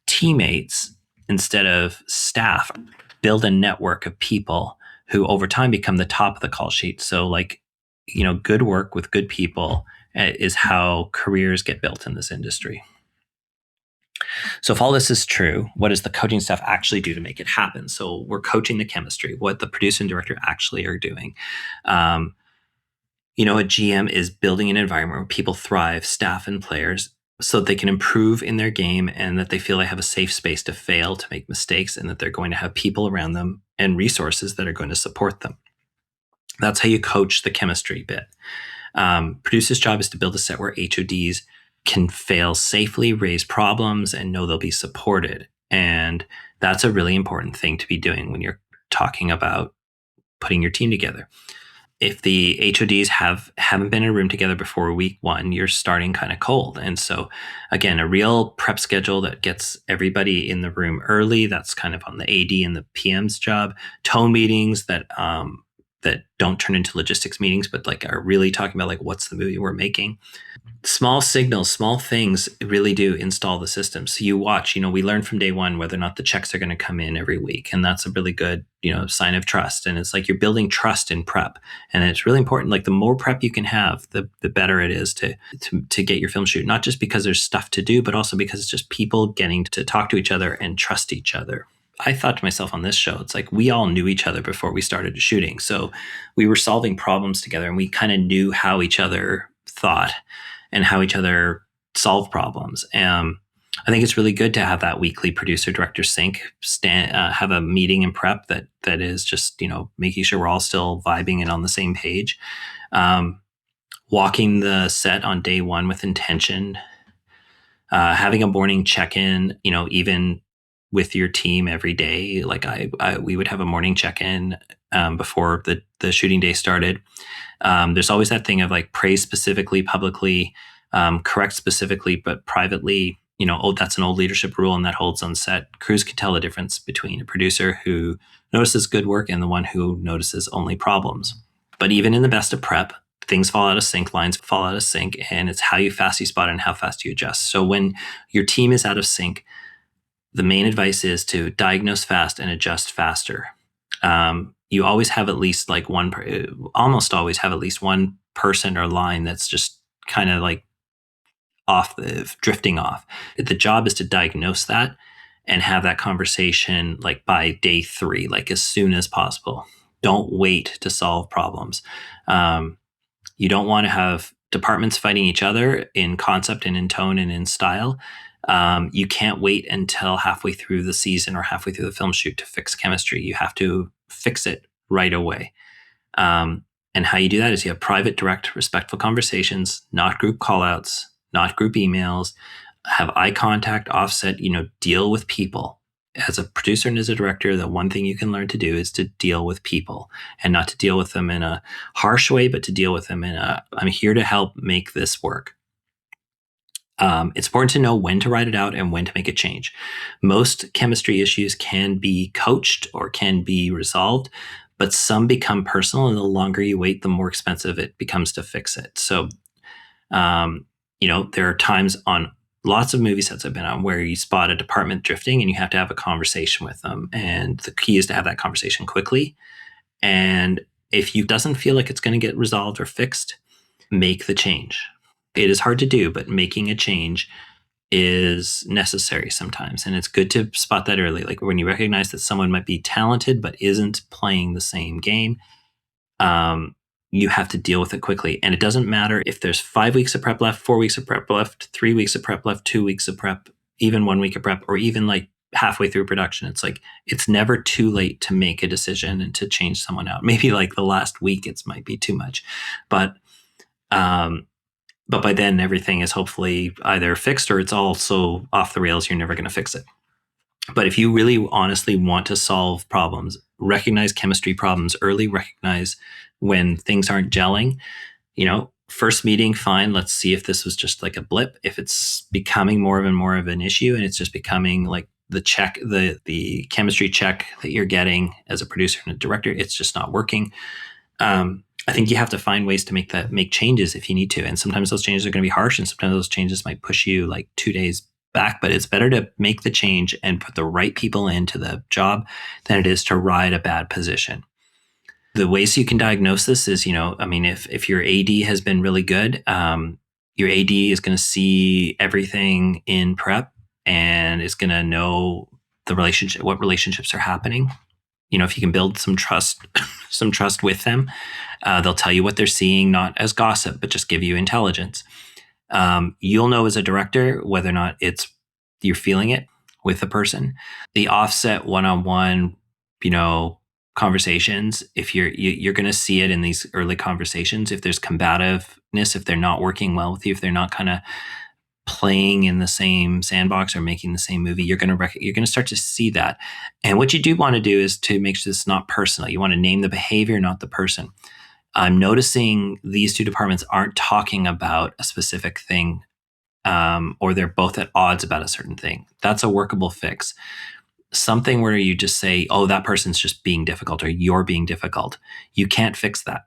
teammates instead of staff, build a network of people who over time become the top of the call sheet. So like, good work with good people is how careers get built in this industry. So if all this is true, what does the coaching staff actually do to make it happen? So we're coaching the chemistry, what the producer and director actually are doing. A GM is building an environment where people thrive, staff and players, so that they can improve in their game and that they feel they have a safe space to fail, to make mistakes, and that they're going to have people around them and resources that are going to support them. That's how you coach the chemistry bit. Producer's job is to build a set where HODs can fail safely, raise problems, and know they'll be supported. And that's a really important thing to be doing when you're talking about putting your team together. If the HODs haven't been in a room together before week one, you're starting kind of cold. And so again, a real prep schedule that gets everybody in the room early, that's kind of on the AD and the PM's job. Tone meetings that don't turn into logistics meetings, but like are really talking about like what's the movie we're making. Small signals, small things really do install the system. So you watch, we learn from day one whether or not the checks are going to come in every week. And that's a really good, sign of trust. And it's like you're building trust in prep. And it's really important. Like the more prep you can have, the better it is to get your film shoot, not just because there's stuff to do, but also because it's just people getting to talk to each other and trust each other. I thought to myself on this show, it's like we all knew each other before we started shooting. So we were solving problems together and we kind of knew how each other thought and how each other solve problems. I think it's really good to have that weekly producer director sync, have a meeting and prep that is just, making sure we're all still vibing and on the same page. Walking the set on day one with intention, having a morning check-in, even with your team every day. Like we would have a morning check-in before the shooting day started. There's always that thing of like praise specifically, publicly, correct specifically, but privately, that's an old leadership rule and that holds on set. Crews can tell the difference between a producer who notices good work and the one who notices only problems. But even in the best of prep, things fall out of sync, lines fall out of sync, and it's how fast you spot it and how fast you adjust. So when your team is out of sync, the main advice is to diagnose fast and adjust faster. You always have at least almost always have at least one person or line that's just kind of like drifting off. The job is to diagnose that and have that conversation like by day 3, like as soon as possible. Don't wait to solve problems. You don't want to have departments fighting each other in concept and in tone and in style. You can't wait until halfway through the season or halfway through the film shoot to fix chemistry. You have to fix it right away. And how you do that is you have private, direct, respectful conversations, not group callouts, not group emails. Have eye contact, offset, deal with people. As a producer and as a director, the one thing you can learn to do is to deal with people and not to deal with them in a harsh way, but to deal with them in I'm here to help make this work. It's important to know when to write it out and when to make a change. Most chemistry issues can be coached or can be resolved, but some become personal, and the longer you wait, the more expensive it becomes to fix it. So, there are times on lots of movie sets I've been on where you spot a department drifting and you have to have a conversation with them. And the key is to have that conversation quickly. And if you doesn't feel like it's going to get resolved or fixed, make the change. It is hard to do, but making a change is necessary sometimes. And it's good to spot that early. Like when you recognize that someone might be talented, but isn't playing the same game, you have to deal with it quickly. And it doesn't matter if there's 5 weeks of prep left, 4 weeks of prep left, 3 weeks of prep left, 2 weeks of prep, even 1 week of prep, or even like halfway through production. It's like, it's never too late to make a decision and to change someone out. Maybe like the last week, it might be too much, but by then everything is hopefully either fixed or it's all so off the rails, you're never going to fix it. But if you really honestly want to solve problems, recognize chemistry problems early, recognize when things aren't gelling, First meeting, fine. Let's see if this was just like a blip. If it's becoming more and more of an issue, and it's just becoming like the chemistry check that you're getting as a producer and a director, it's just not working. I think you have to find ways to make changes if you need to. And sometimes those changes are going to be harsh, and sometimes those changes might push you like 2 days back. But it's better to make the change and put the right people into the job than it is to ride a bad position. The ways you can diagnose this is, I mean, if your AD has been really good, your AD is going to see everything in prep and is going to know what relationships are happening. If you can build some trust, some trust with them, they'll tell you what they're seeing, not as gossip, but just give you intelligence. You'll know as a director whether or not you're feeling it with the person. The offset one-on-one, conversations, if you're going to see it in these early conversations, if there's combativeness, if they're not working well with you, if they're not kind of playing in the same sandbox or making the same movie, you're going to start to see that. And what you do want to do is to make sure it's not personal. You want to name the behavior, not the person. I'm noticing these two departments aren't talking about a specific thing, or they're both at odds about a certain thing. That's a workable fix. Something where you just say, oh, that person's just being difficult, or you're being difficult. You can't fix that.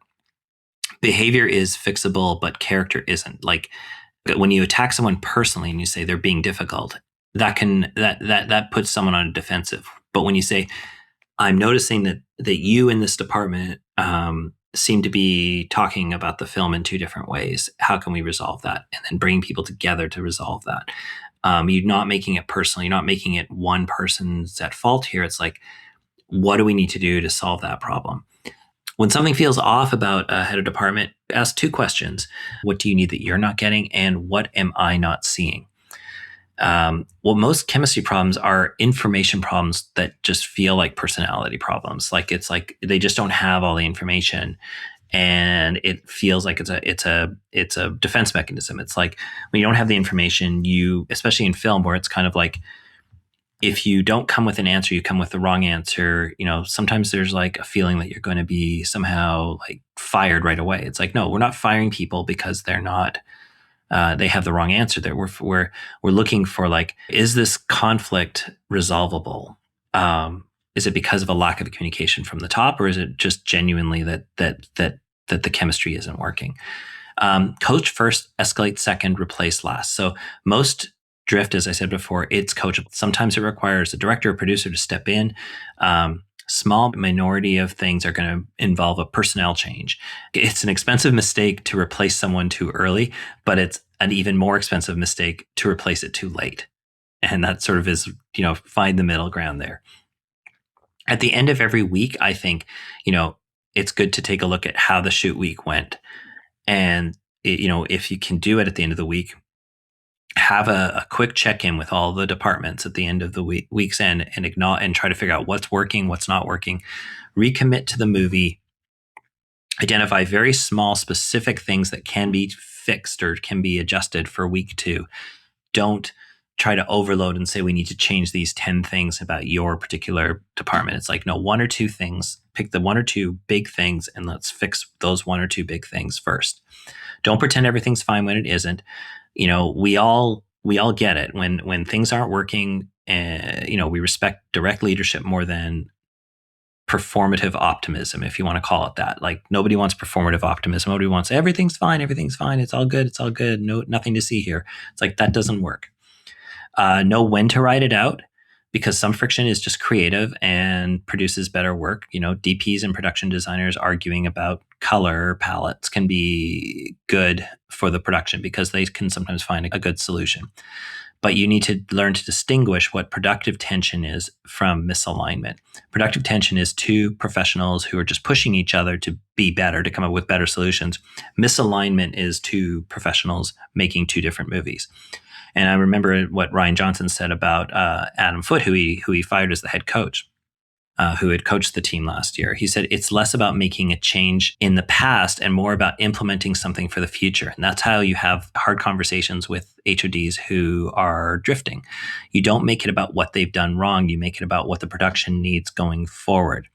Behavior is fixable, but character isn't. Like when you attack someone personally and you say they're being difficult, that puts someone on a defensive. But when you say, I'm noticing that you in this department seem to be talking about the film in two different ways. How can we resolve that? And then bring people together to resolve that. You're not making it personal. You're not making it one person's at fault here. It's like, what do we need to do to solve that problem? When something feels off about a head of department, ask two questions. What do you need that you're not getting? And what am I not seeing? Most chemistry problems are information problems that just feel like personality problems. Like it's like they just don't have all the information, and it feels like it's a defense mechanism. It's like when you don't have the information, especially in film where it's kind of like, if you don't come with an answer, you come with the wrong answer. Sometimes there's like a feeling that you're going to be somehow like fired right away. It's like, no, we're not firing people because they're not. They have the wrong answer. There, we're looking for like, is this conflict resolvable? Is it because of a lack of communication from the top, or is it just genuinely that the chemistry isn't working? Coach first, escalate second, replace last. So most drift, as I said before, it's coachable. Sometimes it requires a director or producer to step in. Small minority of things are going to involve a personnel change. It's an expensive mistake to replace someone too early, but it's an even more expensive mistake to replace it too late. And that sort of is, find the middle ground there. At the end of every week, I think, it's good to take a look at how the shoot week went. And, if you can do it at the end of the week, have a quick check-in with all the departments at the end of the week's end, and try to figure out what's working, what's not working. Recommit to the movie. Identify very small, specific things that can be fixed or can be adjusted for week 2. Don't try to overload and say we need to change these 10 things about your particular department. It's like, no, 1 or 2 things. Pick the 1 or 2 big things and let's fix those 1 or 2 big things first. Don't pretend everything's fine when it isn't. We all get it when things aren't working. We respect direct leadership more than performative optimism, if you want to call it that. Like nobody wants performative optimism. Nobody wants everything's fine. It's all good. No, nothing to see here. It's like that doesn't work. Know when to write it out, because some friction is just creative and produces better work. DPs and production designers arguing about color palettes can be good for the production because they can sometimes find a good solution. But you need to learn to distinguish what productive tension is from misalignment. Productive tension is 2 professionals who are just pushing each other to be better, to come up with better solutions. Misalignment is 2 professionals making 2 different movies. And I remember what Ryan Johnson said about Adam Foote, who he fired as the head coach, who had coached the team last year. He said, it's less about making a change in the past and more about implementing something for the future. And that's how you have hard conversations with HODs who are drifting. You don't make it about what they've done wrong. You make it about what the production needs going forward.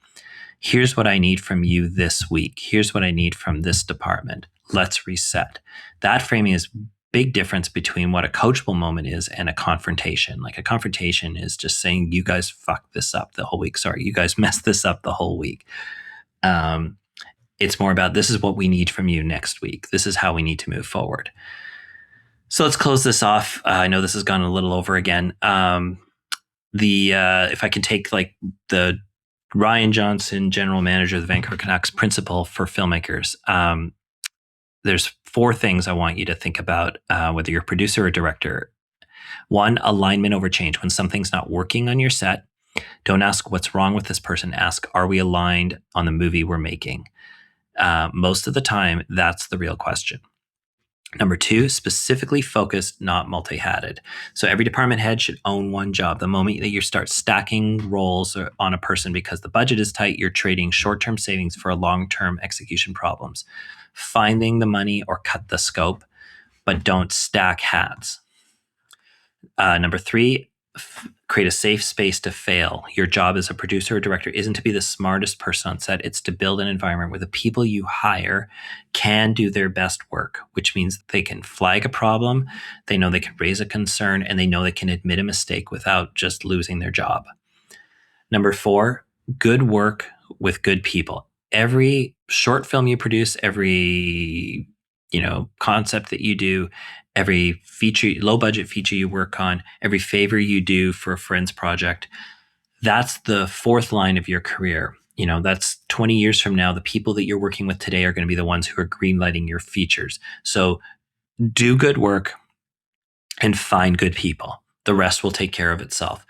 Here's what I need from you this week. Here's what I need from this department. let's reset. That framing is big difference between what a coachable moment is and a confrontation. Like a confrontation is just saying, you guys fucked this up the whole week. Sorry, you guys messed this up the whole week. It's more about, this is what we need from you next week. This is how we need to move forward. So let's close this off. I know this has gone a little over again. If I can take like the Ryan Johnson, general manager of the Vancouver Canucks, principle for filmmakers. There's 4 things I want you to think about, whether you're a producer or director. 1, alignment over change. When something's not working on your set, don't ask what's wrong with this person. Ask, are we aligned on the movie we're making? Most of the time, that's the real question. Number 2, specifically focused, not multi-hatted. So every department head should own one job. The moment that you start stacking roles on a person because the budget is tight, you're trading short-term savings for long-term execution problems. Finding the money or cut the scope, but don't stack hats. Number 3, create a safe space to fail. Your job as a producer or director isn't to be the smartest person on set. It's to build an environment where the people you hire can do their best work, which means they can flag a problem, they know they can raise a concern, and they know they can admit a mistake without just losing their job. Number 4, good work with good people. Every short film you produce, every concept that you do, every feature, low budget feature you work on, every favor you do for a friend's project, that's the 4th line of your career. That's 20 years from now, the people that you're working with today are going to be the ones who are greenlighting your features. So do good work and find good people. The rest will take care of itself.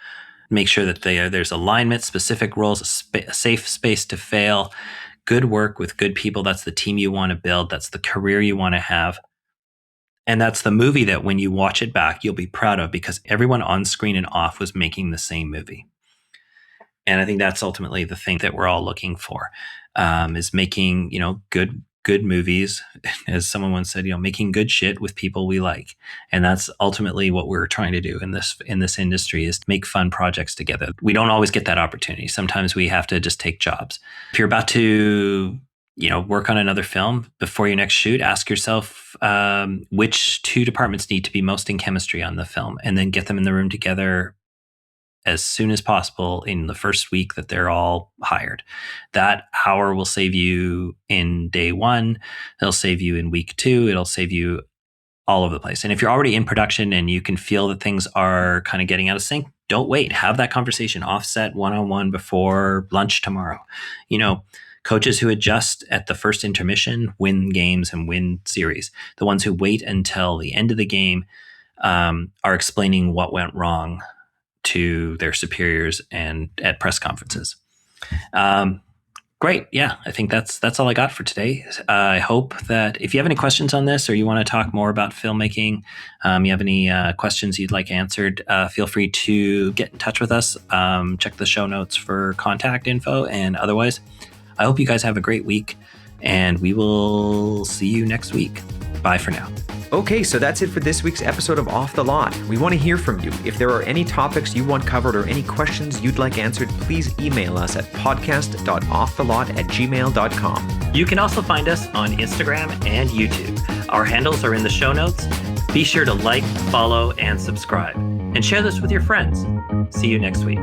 Make sure that there's alignment, specific roles, a safe space to fail, good work with good people. That's the team you want to build. That's the career you want to have. And that's the movie that when you watch it back, you'll be proud of because everyone on screen and off was making the same movie. And I think that's ultimately the thing that we're all looking for, is making, good movies. As someone once said, making good shit with people we like. And that's ultimately what we're trying to do in this industry, is to make fun projects together. We don't always get that opportunity. Sometimes we have to just take jobs. If you're about to work on another film, before your next shoot, ask yourself which 2 departments need to be most in chemistry on the film, and then get them in the room together as soon as possible in the first week that they're all hired. That hour will save you in day 1. It'll save you in week 2. It'll save you all over the place. And if you're already in production and you can feel that things are kind of getting out of sync, don't wait. Have that conversation offset one-on-one before lunch tomorrow. Coaches who adjust at the first intermission win games and win series. The ones who wait until the end of the game are explaining what went wrong to their superiors and at press conferences. Great. Yeah, I think that's all I got for today. I hope that if you have any questions on this or you want to talk more about filmmaking, you have any questions you'd like answered, feel free to get in touch with us. Check the show notes for contact info. And otherwise, I hope you guys have a great week, and we will see you next week. Bye for now. Okay, so that's it for this week's episode of Off the Lot. We want to hear from you. If there are any topics you want covered or any questions you'd like answered, please email us at podcast.offthelot@gmail.com. You can also find us on Instagram and YouTube. Our handles are in the show notes. Be sure to like, follow, and subscribe. And share this with your friends. See you next week.